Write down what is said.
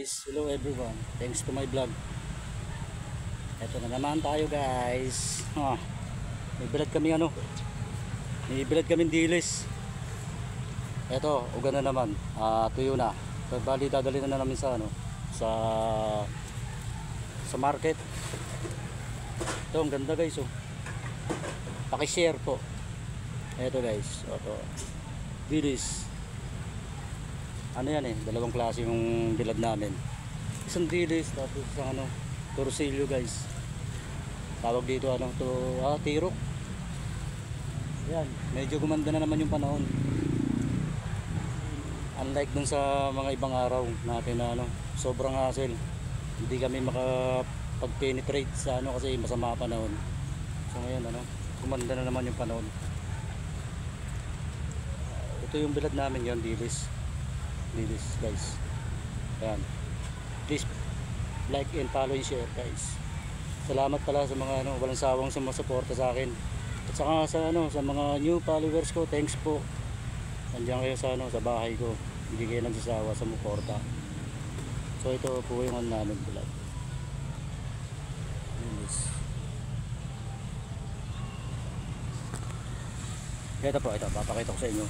guys, hello everyone. Thanks to my vlog. Ito na naman tayo guys. May bilad kami May bilad kami dilis. Ito, uga na naman. Tuyo na. Bali dadali na namin sa sa market. Ito, ang ganda guys Paki-share po. Ito guys, ito. Dilis. Ano yan dalawang klase yung bilad namin. Isang dilis tapos isang torsilyo guys. Tawag dito tirok. Yan, medyo gumanda na naman yung panahon. Unlike dun sa mga ibang araw natin na sobrang hassle. Hindi kami makapag-penetrate sa kasi masama panahon. So ngayon gumanda na naman yung panahon. Ito yung bilad namin yon, dilis guys. Ayan, please like and follow and share guys. Salamat pala sa mga walang sawang sumusuporta sa akin, at saka sa mga new followers ko. Thanks po, nandiyan kayo sa bahay ko, hindi kayo nagsasawa sa sumuporta. So ito po yung namin vlog. Ito papakita ko sa inyo.